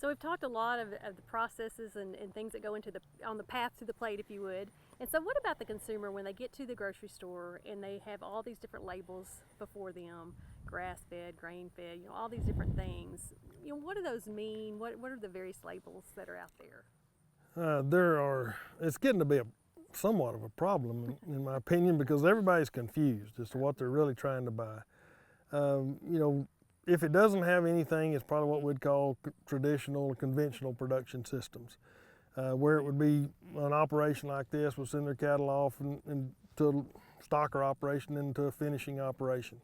So we've talked a lot of the processes and things that go into on the path to the plate, if you would. And so what about the consumer when they get to the grocery store and they have all these different labels before them, grass-fed, grain-fed, all these different things. What do those mean? What are the various labels that are out there? It's getting to be somewhat of a problem in my opinion, because everybody's confused as to what they're really trying to buy. If it doesn't have anything, it's probably what we'd call traditional or conventional production systems, where it would be an operation like this would send their cattle off into a stocker operation into a finishing operation.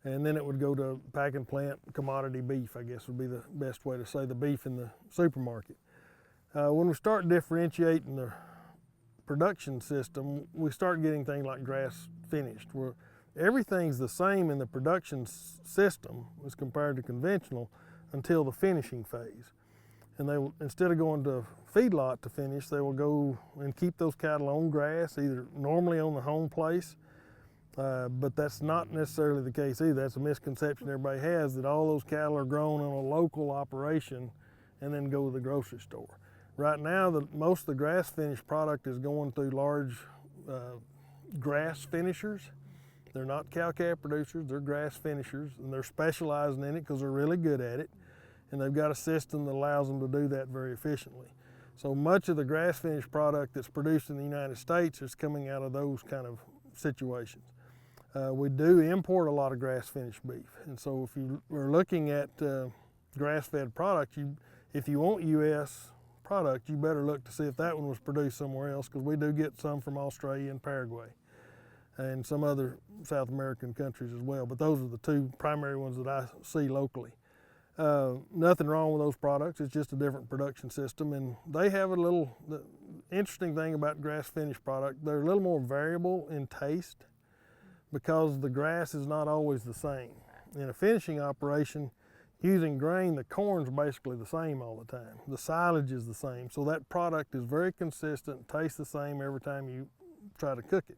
And then it would go to pack and plant commodity beef, I guess would be the best way to say, the beef in the supermarket. When we start differentiating the production system, we start getting things like grass finished, where everything's the same in the production system as compared to conventional until the finishing phase. And they will, instead of going to feedlot to finish, they will go and keep those cattle on grass, either normally on the home place, but that's not necessarily the case either. That's a misconception everybody has, that all those cattle are grown on a local operation and then go to the grocery store. Right now, most of the grass finished product is going through large grass finishers. They're not cow-calf producers, they're grass finishers, and they're specializing in it because they're really good at it, and they've got a system that allows them to do that very efficiently. So much of the grass finished product that's produced in the United States is coming out of those kind of situations. We do import a lot of grass finished beef, and so if you are looking at grass-fed product, if you want U.S. product, you better look to see if that one was produced somewhere else, because we do get some from Australia and Paraguay and some other South American countries as well, but those are the two primary ones that I see locally. Nothing wrong with those products, it's just a different production system, and they have the interesting thing about grass finished product, they're a little more variable in taste because the grass is not always the same. In a finishing operation, using grain, the corn's basically the same all the time. The silage is the same, so that product is very consistent, tastes the same every time you try to cook it.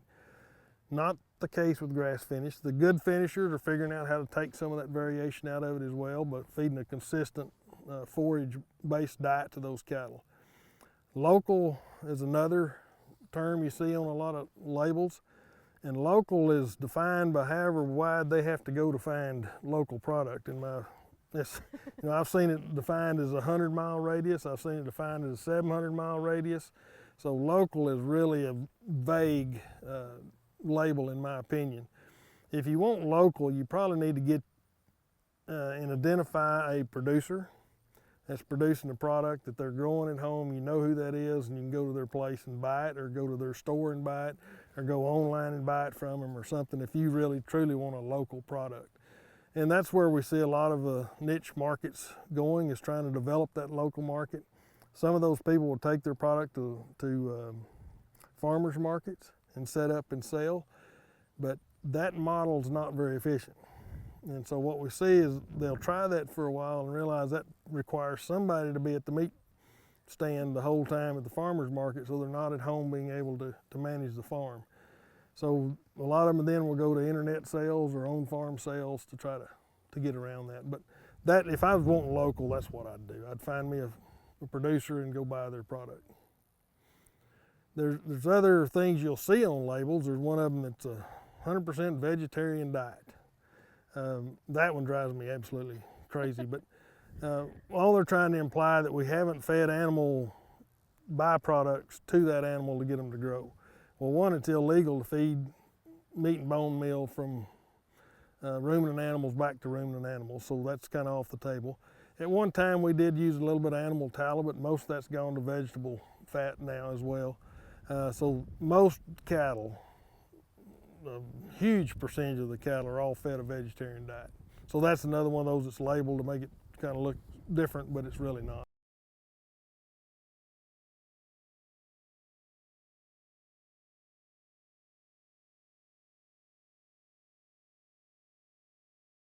Not the case with grass finish. The good finishers are figuring out how to take some of that variation out of it as well, but feeding a consistent forage-based diet to those cattle. Local is another term you see on a lot of labels, and local is defined by however wide they have to go to find local product. I've seen it defined as a 100-mile radius, I've seen it defined as a 700-mile radius, so local is really a vague label in my opinion. If you want local, you probably need to get and identify a producer that's producing a product that they're growing at home. You know who that is, and you can go to their place and buy it, or go to their store and buy it, or go online and buy it from them or something if you really truly want a local product. And that's where we see a lot of the niche markets going, is trying to develop that local market. Some of those people will take their product to farmers markets and set up and sell, but that model's not very efficient. And so what we see is they'll try that for a while and realize that requires somebody to be at the meat stand the whole time at the farmer's market, so they're not at home being able to manage the farm. So a lot of them then will go to internet sales or on-farm sales to try to get around that. But that, if I was wanting local, that's what I'd do. I'd find me a producer and go buy their product. There's other things you'll see on labels. There's one of them that's a 100% vegetarian diet. That one drives me absolutely crazy, but all they're trying to imply that we haven't fed animal byproducts to that animal to get them to grow. Well, one, it's illegal to feed meat and bone meal from ruminant animals back to ruminant animals, so that's kind of off the table. At one time we did use a little bit of animal tallow, but most of that's gone to vegetable fat now as well. So most cattle, a huge percentage of the cattle are all fed a vegetarian diet. So that's another one of those that's labeled to make it kind of look different, but it's really not.